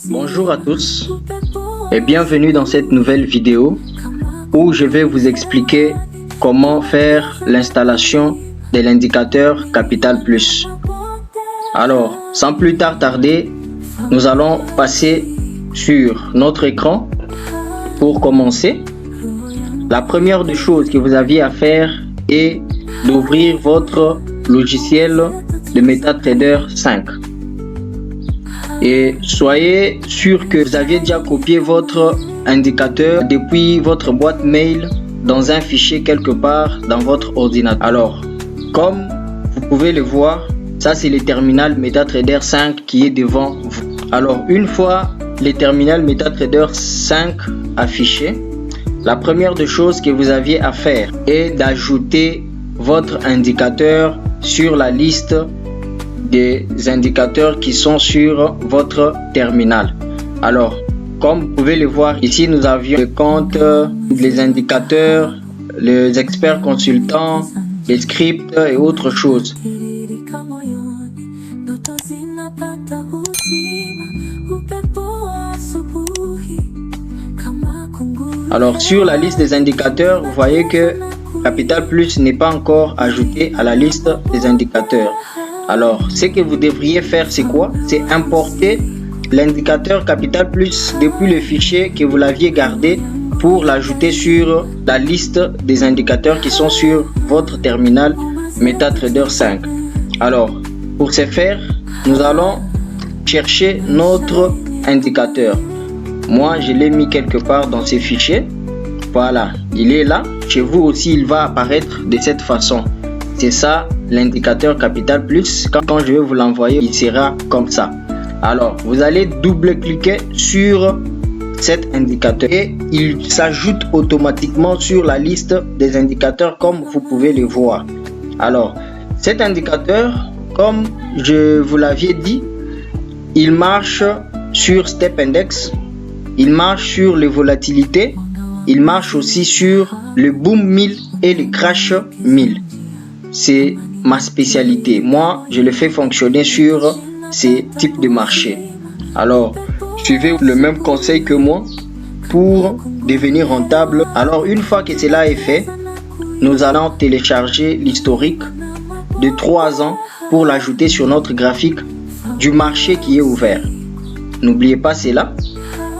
Bonjour à tous et bienvenue dans cette nouvelle vidéo où je vais vous expliquer comment faire l'installation de l'indicateur Capital Plus. Alors, sans plus tarder, nous allons passer sur notre écran. Pour commencer, la première des choses que vous aviez à faire est d'ouvrir votre logiciel de MetaTrader 5. Et soyez sûr que vous aviez déjà copié votre indicateur depuis votre boîte mail dans un fichier quelque part dans votre ordinateur. Alors, comme vous pouvez le voir, ça c'est le terminal MetaTrader 5 qui est devant vous. Alors, une fois le terminal MetaTrader 5 affiché, la première des choses que vous aviez à faire est d'ajouter votre indicateur sur la liste des indicateurs qui sont sur votre terminal. Alors, comme vous pouvez le voir ici, nous avions le compte, les indicateurs, les experts consultants, les scripts et autres choses. Alors, sur la liste des indicateurs, vous voyez que Capital Plus n'est pas encore ajouté à la liste des indicateurs. Alors, ce que vous devriez faire, c'est quoi? C'est importer l'indicateur Capital Plus depuis le fichier que vous l'aviez gardé pour l'ajouter sur la liste des indicateurs qui sont sur votre terminal MetaTrader 5. Alors, pour ce faire, nous allons chercher notre indicateur. Moi, je l'ai mis quelque part dans ces fichiers. Voilà, il est là. Chez vous aussi, il va apparaître de cette façon. C'est ça l'indicateur Capital Plus. Quand je vais vous l'envoyer, il sera comme ça. Alors, vous allez double-cliquer sur cet indicateur et il s'ajoute automatiquement sur la liste des indicateurs comme vous pouvez le voir. Alors, cet indicateur, comme je vous l'avais dit, il marche sur Step Index, il marche sur les volatilités, il marche aussi sur le Boom 1000 et le Crash 1000. C'est ma spécialité. Moi, je le fais fonctionner sur ces types de marchés. Alors, suivez le même conseil que moi pour devenir rentable. Alors, une fois que cela est fait, nous allons télécharger l'historique de 3 ans pour l'ajouter sur notre graphique du marché qui est ouvert. N'oubliez pas cela.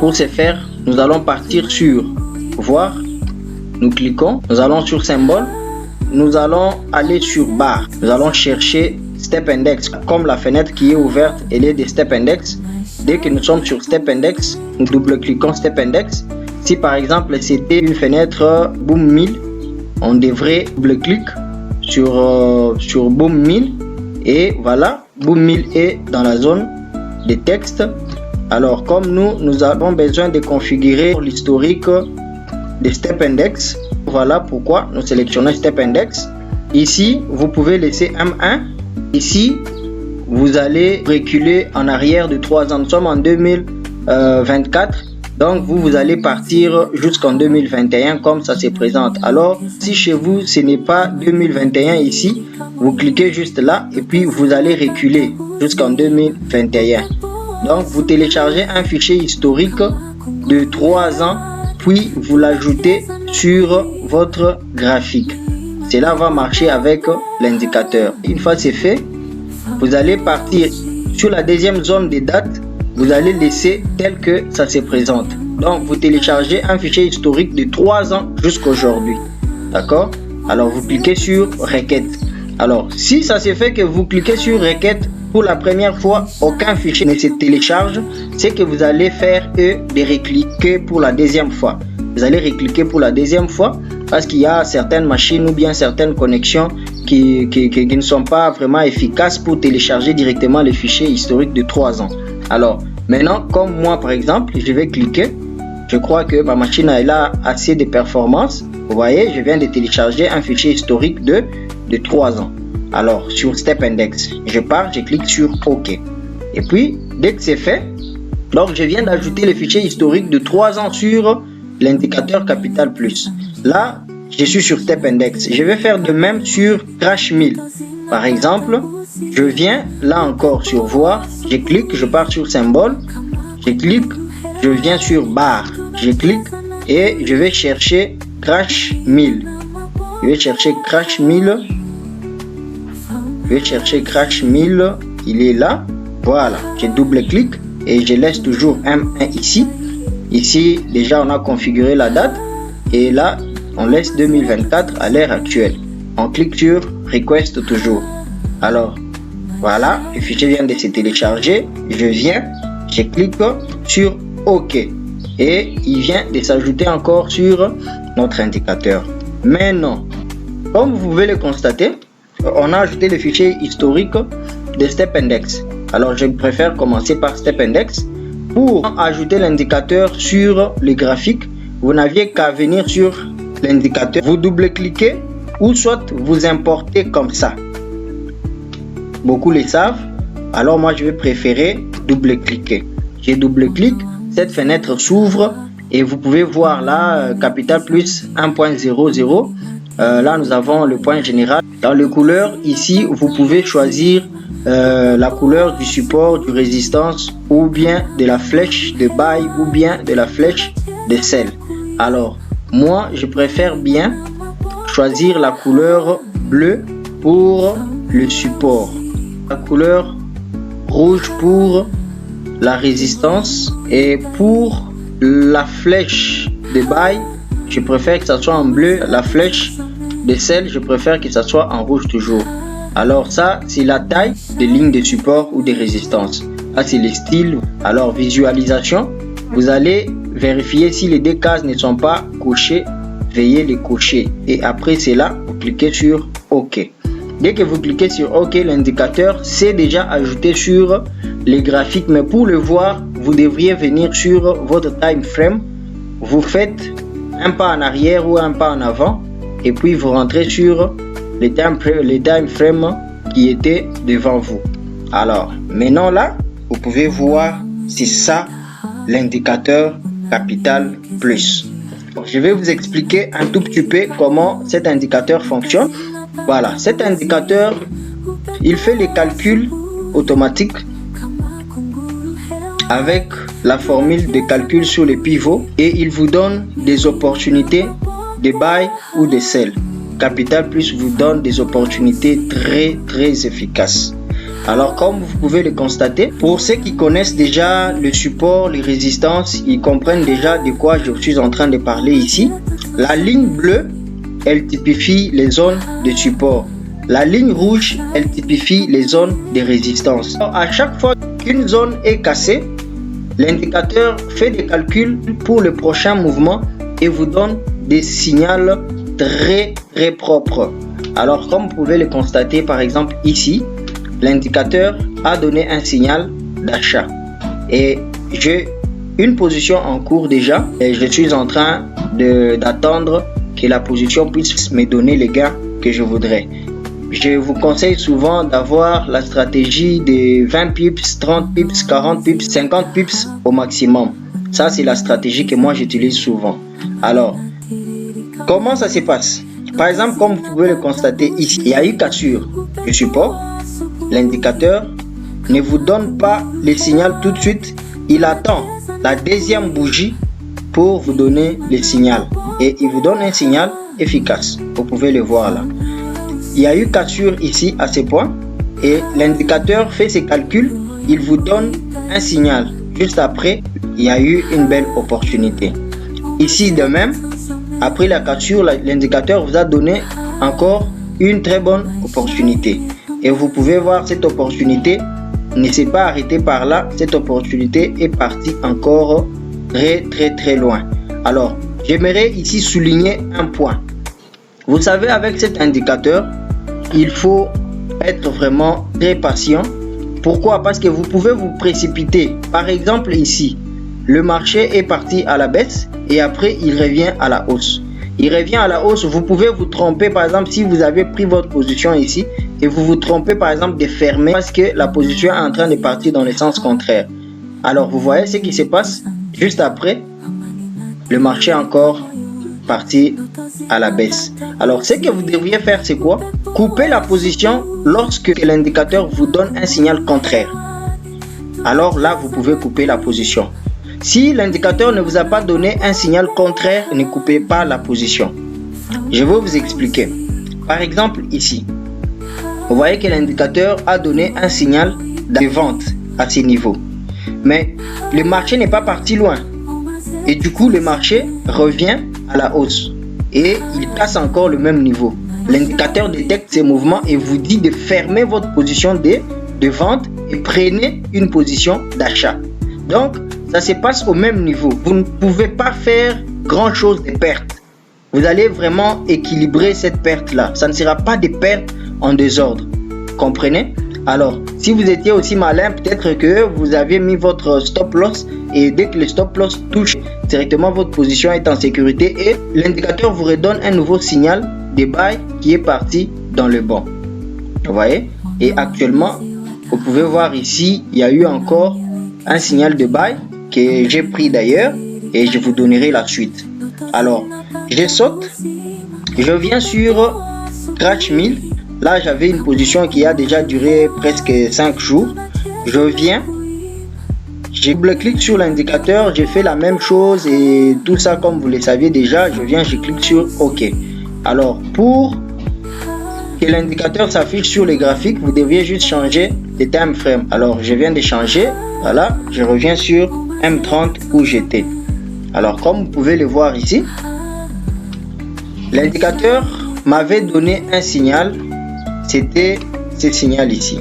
Pour ce faire, nous allons partir sur Voir. Nous cliquons. Nous allons sur Symbole. Nous allons aller sur Barre. Nous allons chercher Step Index. Comme la fenêtre qui est ouverte, elle est de Step Index. Dès que nous sommes sur Step Index, nous double-cliquons Step Index. Si par exemple c'était une fenêtre Boom 1000, on devrait double-cliquer sur Boom 1000. Et voilà, Boom 1000 est dans la zone de texte. Alors comme nous avons besoin de configurer l'historique de Step Index, voilà pourquoi nous sélectionnons Step Index. Ici, vous pouvez laisser M1. Ici, vous allez reculer en arrière de 3 ans. Nous sommes en 2024. Donc, vous allez partir jusqu'en 2021 comme ça se présente. Alors, si chez vous, ce n'est pas 2021 ici, vous cliquez juste là et puis vous allez reculer jusqu'en 2021. Donc, vous téléchargez un fichier historique de 3 ans, puis vous l'ajoutez sur votre graphique. Cela va marcher avec l'indicateur. Une fois c'est fait, vous allez partir sur la deuxième zone des dates. Vous allez laisser tel que ça se présente. Donc, vous téléchargez un fichier historique de 3 ans jusqu'à aujourd'hui. D'accord? Alors, vous cliquez sur Requête. Alors, si ça se fait que vous cliquez sur Requête pour la première fois, aucun fichier ne se télécharge. Ce que vous allez faire est de recliquer pour la deuxième fois. Vous allez recliquer pour la deuxième fois parce qu'il y a certaines machines ou bien certaines connexions qui ne sont pas vraiment efficaces pour télécharger directement les fichiers historiques de 3 ans. Alors, maintenant, comme moi par exemple, je vais cliquer. Je crois que ma machine elle a assez de performance. Vous voyez, je viens de télécharger un fichier historique de 3 ans. Alors, sur Step Index, je pars, je clique sur OK. Et puis, dès que c'est fait, donc je viens d'ajouter le fichier historique de 3 ans sur l'indicateur Capital Plus. Là, je suis sur Step Index. Je vais faire de même sur Crash 1000. Par exemple, je viens là encore sur Voir, je clique, je pars sur Symbole, Je clique, je viens sur barre, je clique et je vais chercher Crash 1000. Je vais chercher Crash 1000. Je vais chercher Crash 1000. Il est là. Voilà. Je double-clique et je laisse toujours M1 ici. Ici, déjà, on a configuré la date. Et là, on laisse 2024 à l'heure actuelle. On clique sur Request toujours. Alors, voilà. Le fichier vient de se télécharger. Je viens. Je clique sur OK. Et il vient de s'ajouter encore sur notre indicateur. Maintenant, comme vous pouvez le constater, on a ajouté le fichier historique de Step Index. Alors, je préfère commencer par Step Index. Pour ajouter l'indicateur sur les graphiques, vous n'aviez qu'à venir sur l'indicateur, vous double-cliquez ou soit vous importez comme ça. Beaucoup le savent. Alors, moi, je vais préférer double-cliquer. Je double-clique, cette fenêtre s'ouvre et vous pouvez voir là, Capital Plus 1.00. Là, nous avons le point général. Dans les couleurs, ici, vous pouvez choisir la couleur du support, du résistance ou bien de la flèche de buy ou bien de la flèche de sell. Alors, moi, je préfère bien choisir la couleur bleue pour le support, la couleur rouge pour la résistance et pour la flèche de buy, je préfère que ça soit en bleu. La flèche de sell, je préfère que ça soit en rouge toujours. Alors ça, c'est la taille des lignes de support ou de résistance. Là, c'est le style. Alors, visualisation, vous allez vérifier si les deux cases ne sont pas cochées. Veuillez les cocher. Et après cela, vous cliquez sur OK. Dès que vous cliquez sur OK, l'indicateur s'est déjà ajouté sur les graphiques. Mais pour le voir, vous devriez venir sur votre time frame. Vous faites un pas en arrière ou un pas en avant. Et puis, vous rentrez sur les time frames qui étaient devant vous. Alors, maintenant là, vous pouvez voir, c'est ça l'indicateur Capital Plus. Je vais vous expliquer un tout petit peu comment cet indicateur fonctionne. Voilà, cet indicateur, il fait les calculs automatiques avec la formule de calcul sur les pivots et il vous donne des opportunités de buy ou de sell. Capital Plus vous donne des opportunités très efficaces. Alors, comme vous pouvez le constater, pour ceux qui connaissent déjà le support, les résistances, ils comprennent déjà de quoi je suis en train de parler ici. La ligne bleue, elle typifie les zones de support. La ligne rouge, elle typifie les zones de résistance. Alors, à chaque fois qu'une zone est cassée, l'indicateur fait des calculs pour le prochain mouvement et vous donne des signaux très propres. Alors, comme vous pouvez le constater, par exemple ici, l'indicateur a donné un signal d'achat et j'ai une position en cours déjà et je suis en train d'attendre que la position puisse me donner les gains que je voudrais. Je vous conseille souvent d'avoir la stratégie de 20 pips, 30 pips, 40 pips, 50 pips au maximum. Ça, c'est la stratégie que moi j'utilise souvent. Alors, comment ça se passe? Par exemple, comme vous pouvez le constater ici, il y a eu cassure du support. L'indicateur ne vous donne pas le signal tout de suite. Il attend la deuxième bougie pour vous donner le signal. Et il vous donne un signal efficace. Vous pouvez le voir là. Il y a eu cassure ici à ce point. Et l'indicateur fait ses calculs. Il vous donne un signal. Juste après, il y a eu une belle opportunité. Ici de même, après la cassure, l'indicateur vous a donné encore une très bonne opportunité. Et vous pouvez voir cette opportunité ne s'est pas arrêtée par là. Cette opportunité est partie encore très loin. Alors, j'aimerais ici souligner un point. Vous savez, avec cet indicateur, il faut être vraiment très patient. Pourquoi? Parce que vous pouvez vous précipiter. Par exemple, ici, le marché est parti à la baisse et après, il revient à la hausse. Il revient à la hausse, vous pouvez vous tromper. Par exemple, si vous avez pris votre position ici et vous vous trompez par exemple de fermer parce que la position est en train de partir dans le sens contraire. Alors, vous voyez ce qui se passe juste après, le marché est encore parti à la baisse. Alors, ce que vous devriez faire, c'est quoi? Couper la position lorsque l'indicateur vous donne un signal contraire. alors là, vous pouvez couper la position. Si l'indicateur ne vous a pas donné un signal contraire, ne coupez pas la position. Je vais vous expliquer. Par exemple, ici, vous voyez que l'indicateur a donné un signal de vente à ce niveau. Mais le marché n'est pas parti loin. Et du coup, le marché revient à la hausse. Et il casse encore le même niveau. L'indicateur détecte ces mouvements et vous dit de fermer votre position de vente et prenez une position d'achat. Donc, ça se passe au même niveau. Vous ne pouvez pas faire grand chose de perte. Vous allez vraiment équilibrer cette perte-là. Ça ne sera pas des pertes en désordre. Comprenez? Alors, si vous étiez aussi malin, peut-être que vous avez mis votre stop loss et dès que le stop loss touche directement, votre position est en sécurité et l'indicateur vous redonne un nouveau signal de buy qui est parti dans le bon. Vous voyez? Et actuellement, vous pouvez voir ici, il y a eu encore un signal de buy que j'ai pris d'ailleurs et je vous donnerai la suite. Alors, je saute, je viens sur Crash 1000. Là, j'avais une position qui a déjà duré presque 5 jours. Je viens, je double-clique sur l'indicateur, je fais la même chose et tout ça comme vous le saviez déjà. Je viens, je clique sur OK. Alors, pour que l'indicateur s'affiche sur les graphiques, vous deviez juste changer de time frame. Alors, je viens de changer. Voilà, je reviens sur M30 où j'étais. Alors, comme vous pouvez le voir ici, l'indicateur m'avait donné un signal. C'était ce signal ici.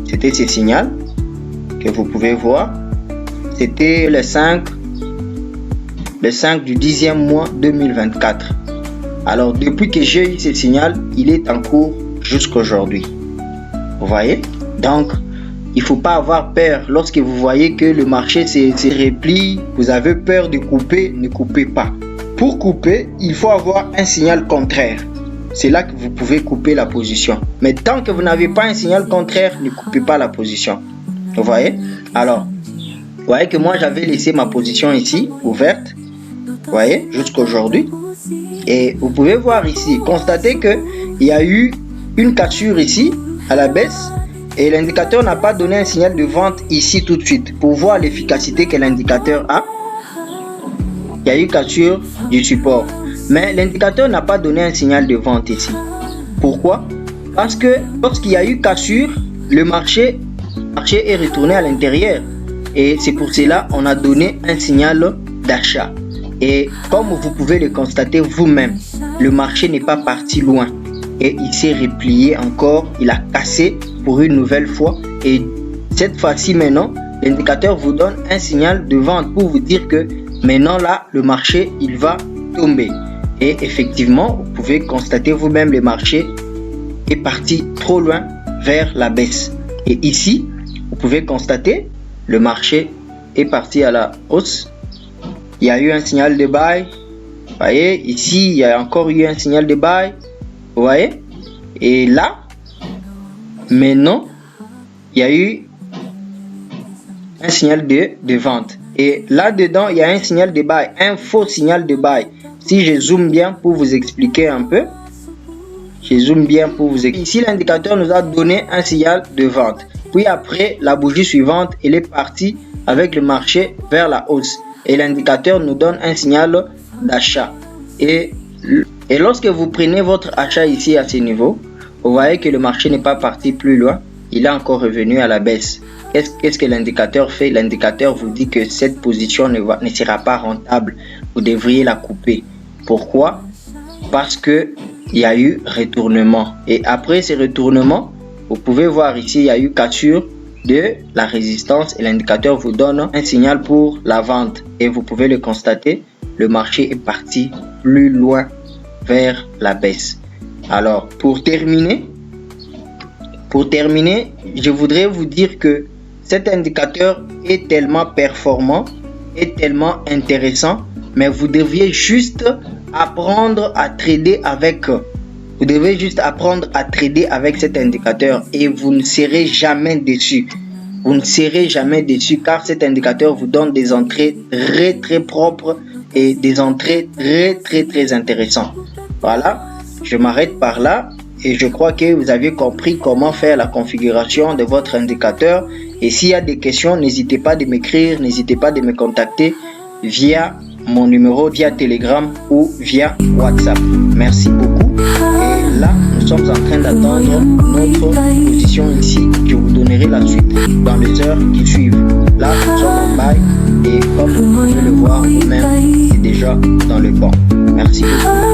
C'était ce signal que vous pouvez voir. C'était le 5 du 10e mois 2024. Alors, depuis que j'ai eu ce signal, il est en cours jusqu'aujourd'hui. Vous voyez? Donc, il ne faut pas avoir peur. Lorsque vous voyez que le marché se replie, vous avez peur de couper, ne coupez pas. Pour couper, il faut avoir un signal contraire. C'est là que vous pouvez couper la position. Mais tant que vous n'avez pas un signal contraire, ne coupez pas la position. Vous voyez? Alors, vous voyez que moi, j'avais laissé ma position ici, ouverte. Vous voyez? Jusqu'aujourd'hui. Et vous pouvez voir ici, constatez qu'il y a eu une cassure ici, à la baisse. Et l'indicateur n'a pas donné un signal de vente ici tout de suite. Pour voir l'efficacité que l'indicateur a, il y a eu cassure du support. Mais l'indicateur n'a pas donné un signal de vente ici. Pourquoi? Parce que lorsqu'il y a eu cassure, le marché est retourné à l'intérieur. Et c'est pour cela qu'on a donné un signal d'achat. Et comme vous pouvez le constater vous-même, le marché n'est pas parti loin. Et il s'est replié encore, il a cassé pour une nouvelle fois. Et cette fois-ci maintenant, l'indicateur vous donne un signal de vente pour vous dire que maintenant là, le marché, il va tomber. Et effectivement, vous pouvez constater vous-même, le marché est parti trop loin vers la baisse. Et ici, vous pouvez constater, le marché est parti à la hausse. Il y a eu un signal de buy. Vous voyez, ici, il y a encore eu un signal de buy. Vous voyez? Et là, maintenant, il y a eu un signal de vente. Et là-dedans, il y a un signal de buy, un faux signal de buy. Si je zoome bien pour vous expliquer un peu, Ici, l'indicateur nous a donné un signal de vente. Puis après, la bougie suivante, elle est partie avec le marché vers la hausse. Et l'indicateur nous donne un signal d'achat. Et lorsque vous prenez votre achat ici à ce niveau, vous voyez que le marché n'est pas parti plus loin. Il est encore revenu à la baisse. Qu'est-ce que l'indicateur fait? L'indicateur vous dit que cette position ne sera pas rentable. Vous devriez la couper. Pourquoi? Parce que il y a eu retournement. Et après ce retournement, vous pouvez voir ici, il y a eu cassure de la résistance et l'indicateur vous donne un signal pour la vente. Et vous pouvez le constater, le marché est parti plus loin vers la baisse. Alors, pour terminer, je voudrais vous dire que cet indicateur est tellement performant, est tellement intéressant, mais vous deviez juste apprendre à trader avec. Vous devez juste apprendre à trader avec cet indicateur et vous ne serez jamais déçu. Vous ne serez jamais déçu car cet indicateur vous donne des entrées très propres et des entrées très intéressantes. Voilà, je m'arrête par là et je crois que vous avez compris comment faire la configuration de votre indicateur. Et s'il y a des questions, n'hésitez pas de m'écrire, n'hésitez pas de me contacter via mon numéro, via Telegram ou via WhatsApp. Merci beaucoup. Et là, nous sommes en train d'attendre notre position ici. Je vous donnerai la suite dans les heures qui suivent. Là, nous sommes en bail et comme vous pouvez le voir vous-même, c'est déjà dans le banc. Merci beaucoup.